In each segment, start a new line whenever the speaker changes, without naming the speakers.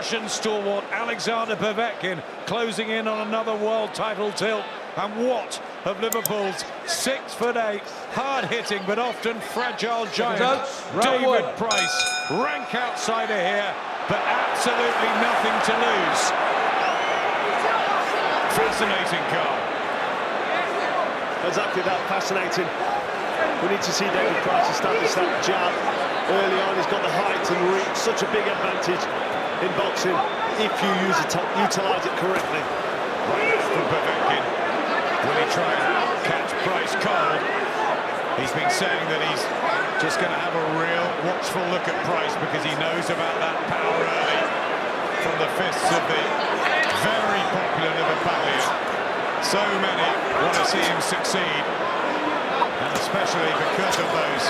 Russian stalwart Alexander Povetkin closing in on another world title tilt. And what of Liverpool's 6'8", hard-hitting but often fragile giant David Price, rank outsider here, but absolutely nothing to lose. Fascinating goal.
Exactly that, fascinating. We need to see David Price establish that jab early on. He's got the height and reach, such a big advantage in boxing if you utilise it correctly.
Right from Povetkin. Will he try and catch Price cold? He's been saying that he's just going to have a real watchful look at Price because he knows about that power early from the fists of the very popular Liverpoolian. So many want to see him succeed, and especially because of those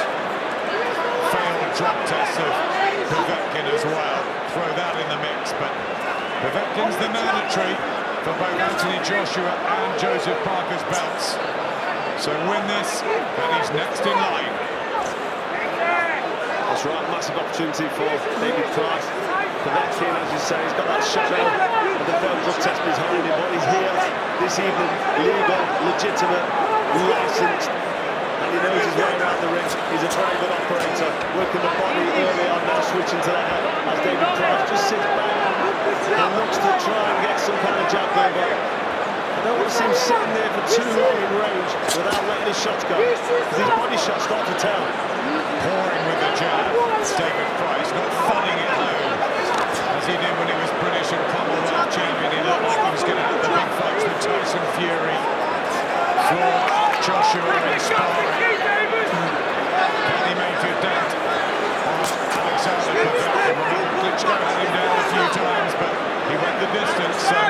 failed drug tests of Povetkin as well. Throw that in the mix, but Povetkin's the mandatory for both Anthony Joshua and Joseph Parker's belts. So win this, and he's next in line.
That's right, massive opportunity for David Price. Povetkin, as you say, he's got that shadow of the failed drug test behind him, but he's here this evening, legal, legitimate, licensed, and he knows his way around the ring. He's a very good operator, working the body early on, now switching to the head, as David Price just sits back and looks to try and get some kind of jab going. I don't want to see him sitting there for too long in range without letting his shots go, because his body shots start to tell.
Pouring with the jab, David Price not funning it home as he did when he was British and Commonwealth champion. He looked like he was going to have the big fights with Tyson Fury. Floyd, Joshua inspiring. Can he make a dent on Alexander Povetkin? Klitschko had him down a few times, but he went the distance. So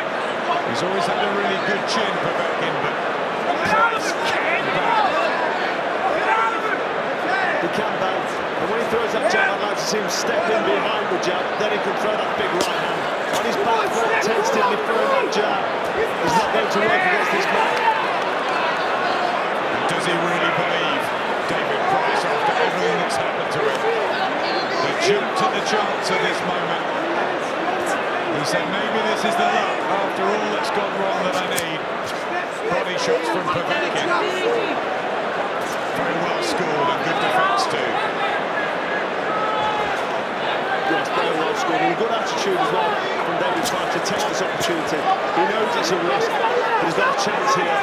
he's always had a really good chin, Povetkin, but Price can bounce.
He can bounce, and when he throws that jab, I'd like to see him step in behind the jab, then he can throw that big right hand. On his back foot, tentatively throwing that jab. He's not going to work against this man.
Does he really believe David Price after everything that's happened to him? He jumped at the chance at this moment. He said, maybe this is the luck after all that's gone wrong that I need. Body shots from Povetkin. Very well scored and good defence too.
Yes, very well scored, and a good attitude as well from David Price to take this opportunity. He knows it's a risk, but he's got a chance here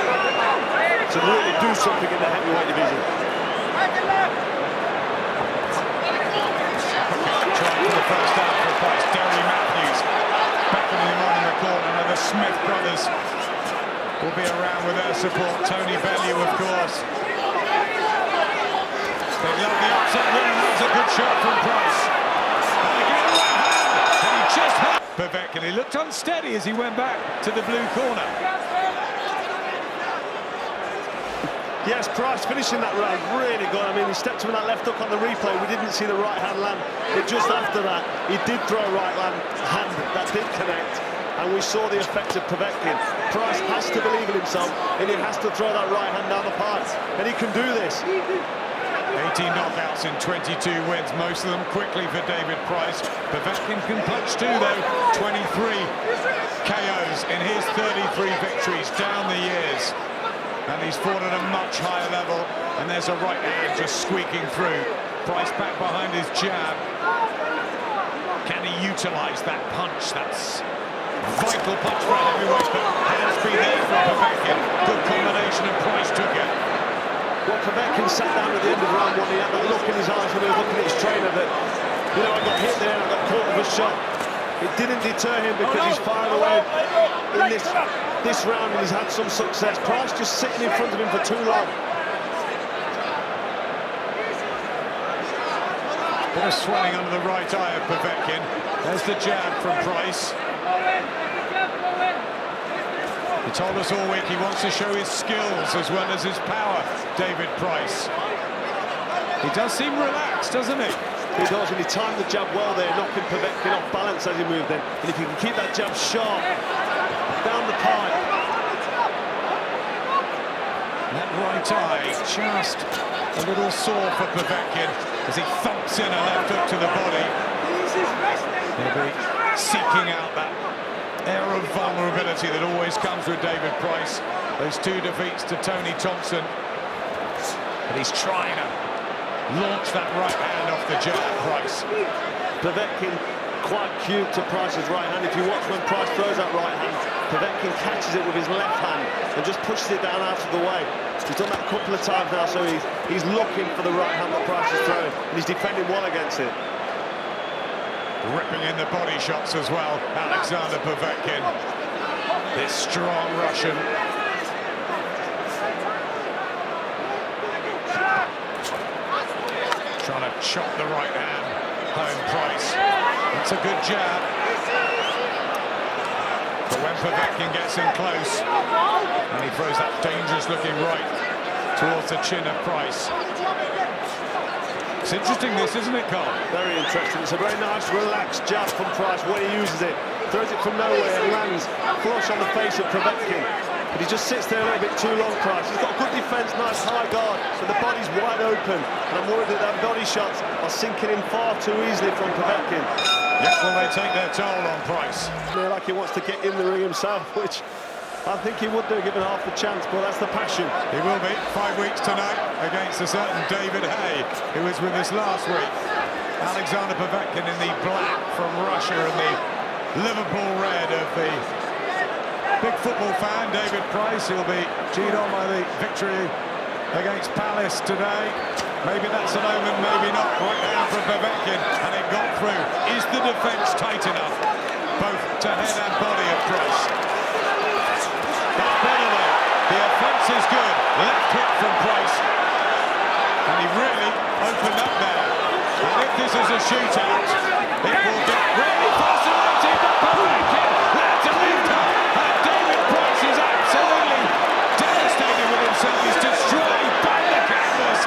to really do something in the heavyweight division.
Trying for the first out for Price. Derry Matthews beckoning him on in the corner, and the Smith brothers will be around with their support. Tony Bellew, of course. They love the upset win, and that's a good shot from Price. And again, and he just had Povetkin. He looked unsteady as he went back to the blue corner.
Yes, Price finishing that round really good. I mean, he stepped to that left hook on the replay. We didn't see the right hand land, but just after that, he did throw a right hand that did connect, and we saw the effect of Povetkin. Price has to believe in himself, and he has to throw that right hand down the pipe, and he can do this.
18 knockouts in 22 wins, most of them quickly for David Price. Povetkin can punch too, though. 23 KOs in his 33 victories down the years. And he's fought at a much higher level, and there's a right hand just squeaking through. Price back behind his jab. Can he utilise that punch? That's a vital punch for a heavyweight, but hands be there for Povetkin. Good combination, and Price took it.
Well, Povetkin sat down at the end of round one. He had that look in his eyes when he was looking at his trainer that, you know, I got hit there, I got caught with a shot. It didn't deter him because he's fired away in this round, and he's had some success. Price just sitting in front of him for too long.
Bit of swelling under the right eye of Povetkin. There's the jab from Price. He told us all week he wants to show his skills as well as his power, David Price. He does seem relaxed, doesn't he?
He does, and he timed the jab well there, knocking Povetkin off balance as he moved in. And if you can keep that jab sharp down the pipe.
That right eye just a little sore for Povetkin as he thumps in a left hook to the body. He'll be seeking out that air of vulnerability that always comes with David Price. Those 2 defeats to Tony Thompson. But he's trying to launch that right hand off the jab, Price.
Povetkin quite cute to Price's right hand. If you watch when Price throws that right hand, Povetkin catches it with his left hand and just pushes it down out of the way. He's done that a couple of times now, so he's looking for the right hand that Price is throwing, and he's defending well against it.
Ripping in the body shots as well, Alexander Povetkin. This strong Russian. Trying to chop the right hand home, Price. It's a good jab. But when Povetkin gets in close, and he throws that dangerous-looking right towards the chin of Price. It's interesting, this, isn't it, Carl?
Very interesting. It's a very nice, relaxed jab from Price when he uses it. Throws it from nowhere and lands flush on the face of Povetkin. But he just sits there a little bit too long, Price. He's got good defence, nice high guard, so the body's wide open. And I'm worried that body shots are sinking in far too easily from Povetkin.
Yeah, well, they take their toll on Price.
Like he wants to get in the ring himself, which I think he would do, given half the chance, but that's the passion.
He will be 5 weeks tonight against a certain David Hay, who was with us last week. Alexander Povetkin in the black from Russia and the Liverpool red of the big football fan, David Price. He'll be cheered on by the victory against Palace today. Maybe that's an omen, maybe not. Right down from Povetkin, and it got through. Is the defence tight enough, both to head and body of Price? That's better though. The offence is good. Left hook from Price. And he really opened up there. And if this is a shootout, it will get really fascinating. But Povetkin lands a left hook. And David Price is absolutely devastated with himself. He's destroyed by the canvas.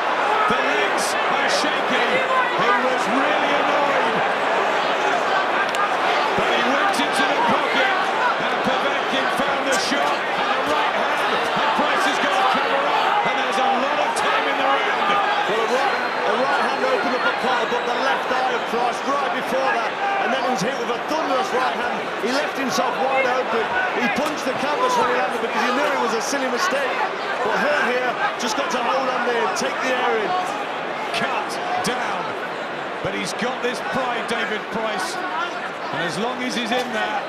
The legs are shaking. He was really annoyed. But he went into the pocket. And Povetkin found the shot.
But the left eye of Price right before that, and then he was hit with a thunderous right hand. He left himself wide open. He punched the canvas when he landed because he knew it was a silly mistake. But Hill here just got to hold on there and take the air in.
Cut down. But he's got this pride, David Price. And as long as he's in there,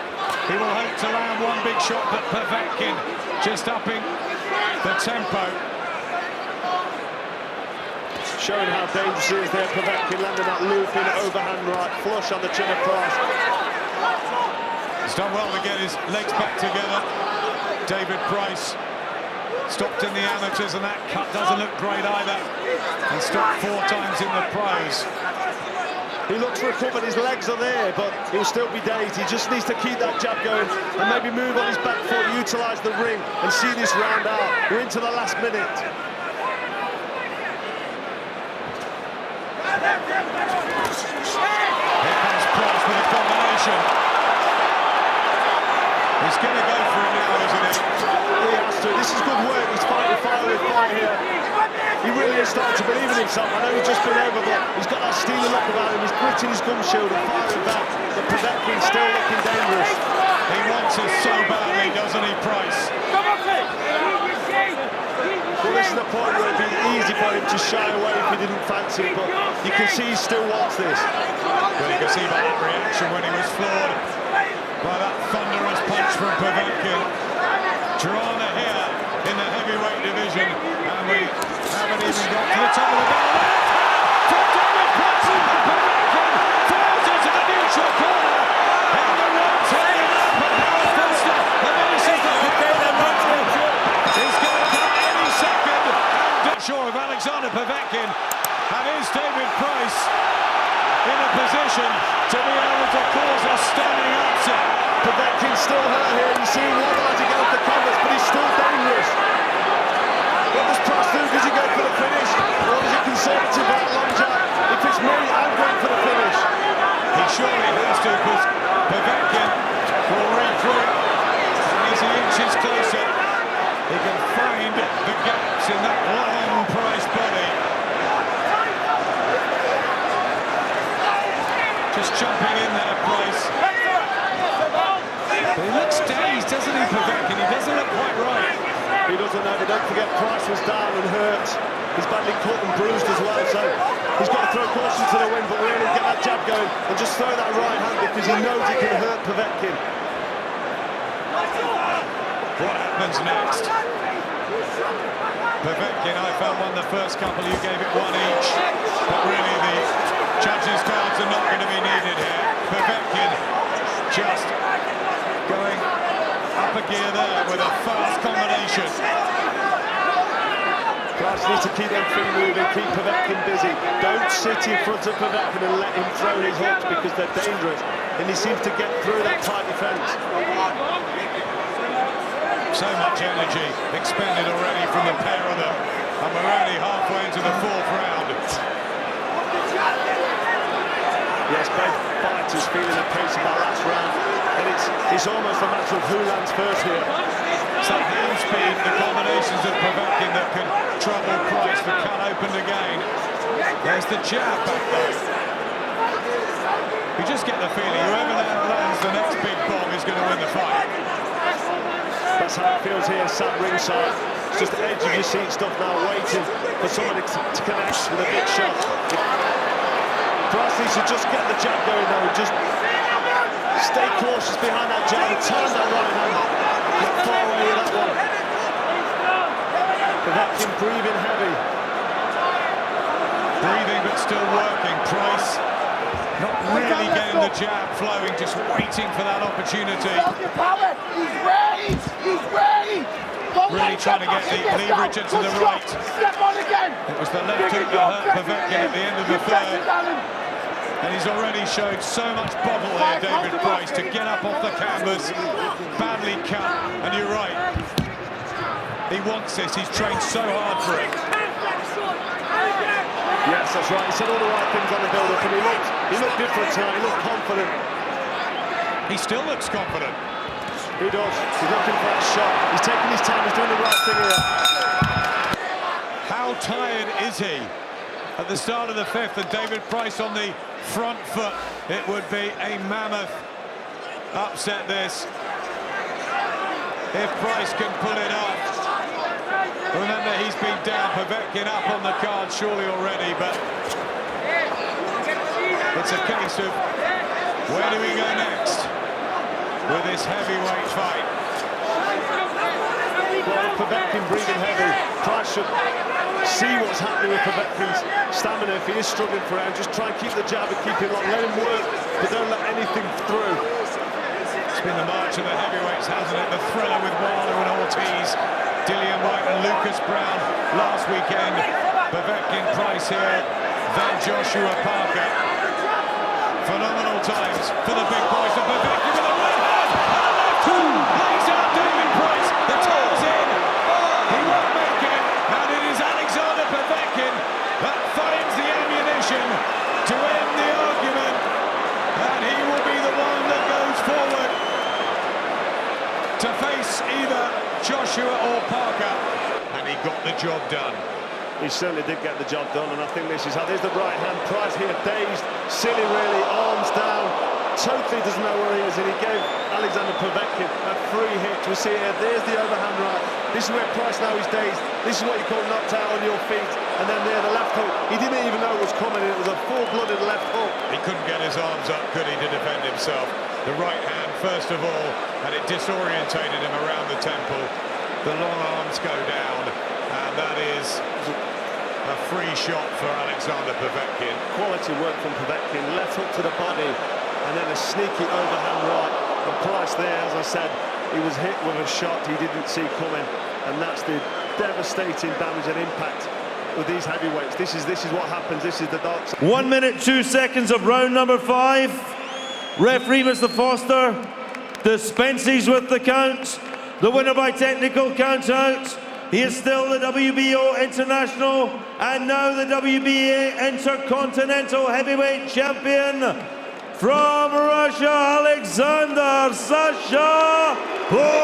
he will hope to land one big shot. But Povetkin just upping the tempo.
Showing how dangerous he is there, Povetkin landing that looping overhand right, flush on the chin of Price.
He's done well to get his legs back together. David Price stopped in the amateurs, and that cut doesn't look great either. And stopped 4 times in the pros.
He looks recovered, his legs are there, but he'll still be dazed. He just needs to keep that jab going and maybe move on his back foot, utilise the ring and see this round out. We're into the last minute.
Here comes Price with a combination. He's going to go for it now, isn't he?
He has to. This is good work. He's fighting fire with fire here. He really is starting to believe in himself. I know he's just been over, but he's got that steely look about him. He's gritting his gum shield and firing back. But Povetkin's still looking dangerous.
He wants it so badly, doesn't he, Price?
Well, this is the point where it'd be easy for him to shy away if he didn't fancy it, but you can see he still wants this.
Well, you can see by that reaction when he was floored by that thunderous punch from Povetkin. Drama here in the heavyweight division, and we haven't even got to the top of the bell. From David Price, and Povetkin falls into the neutral corner. And the road turning up, and Howard Foster, and then he sees the he's going to come any second. And short of Alexander Povetkin, and is David Price in a position to be able to cause a stunning upset.
Povetkin's still hurt here. You see him wobble as he goes to canvas, but he's still dangerous. What does Price do? Does he go for the finish? Or is he conservative about long jab? If it's me, I'm going for the finish.
He surely has to, because Povetkin will read through it. And as he inches closer, he can find the gaps in that long Price body. Just jumping in there, Price. But he looks dazed, doesn't he, Povetkin? He doesn't look quite right.
He doesn't know, but don't forget Price was down and hurt. He's badly cut and bruised as well, so he's got to throw caution to the wind, but really get that jab going and just throw that right hand because he knows he can hurt Povetkin.
What happens next? Povetkin, I felt, won the first couple. You gave it one each, but really the judges' cards are not going to be needed here. Povetkin just going up a gear there with a fast combination.
Price needs to keep them feet moving, keep Povetkin busy. Don't sit in front of Povetkin and let him throw his hooks because they're dangerous. And he seems to get through that tight defence.
So much energy expended already from the pair of them. And we're only halfway into the fourth round.
Yes, both fighters feeling the pace of that last round. And it's almost a matter of who lands first here.
Some hand speed, the combinations of Povetkin that can trouble Price, but cut open again. There's the jab back there. You just get the feeling whoever now lands the next big bomb is going to win the fight.
That's how it feels here, sat ringside. It's just edge of your seat stuff now, waiting for somebody to connect with a big shot. Price needs to just get the jab going though, and just stay cautious behind that jab and time that right hand. Get far away with that one. Povetkin breathing heavy.
Breathing but still working. Price not really getting the jab flowing, just waiting for that opportunity.
He's ready! He's ready!
Really trying to get the leverage into the right. It was the left hook that hurt Povetkin at the end of the third. And he's already showed so much bottle here, David Price, to get up off the canvas. Badly cut, and you're right. He wants this, he's trained so hard for it.
Yes, that's right, he said all the right things on the build-up, and he looked different tonight, he looked confident.
He still looks confident.
He does, he's looking for that shot, he's taking his time, he's doing the right thing here.
How tired is he? At the start of the fifth, and David Price on the front foot. It would be a mammoth upset, this, if Price can pull it off. Remember, he's been down, Povetkin up on the card surely already, but it's a case of where do we go next with this heavyweight fight?
Well, Povetkin breathing heavy. Price should see what's happening with Povetkin's stamina. If he is struggling for round, just try and keep the jab and keep it long. Let him work, but don't let anything through.
It's been the march of the heavyweights, hasn't it? The thriller with Wilder and Ortiz, Dillian White and Lucas Brown last weekend. Povetkin, Price here, then Joshua Parker. Phenomenal times for the big boys. And Povetkin with a right hand and a left hook. Lays out David Price. The toe's in. He won't make it. And it is Alexander Povetkin that finds the ammunition to end the argument. And he will be the one that goes forward to face either Joshua or Parker. And he got the job done.
He certainly did get the job done, and I think this is how. There's the right hand. Price here, dazed, silly really, arms down, totally doesn't know where he is, and he gave Alexander Povetkin a free hit. We see here, there's the overhand right. This is where Price now is dazed. This is what you call knocked out on your feet. And then there, the left hook. He didn't even know it was coming. It was a full-blooded left hook.
He couldn't get his arms up, could he, to defend himself? The right hand, first of all, and it disorientated him around the temple. The long arms go down, and that is a free shot for Alexander Povetkin.
Quality work from Povetkin, left hook to the body, and then a sneaky overhand right. And Price there, as I said, he was hit with a shot he didn't see coming, and that's the devastating damage and impact with these heavyweights. This is what happens. This is the dark side.
1 minute, 2 seconds of round number 5. Referee Mr. Foster dispenses with the count. The winner by technical count out. He is still the WBO International and now the WBA Intercontinental Heavyweight Champion from Russia, Alexander Sasha Povetkin.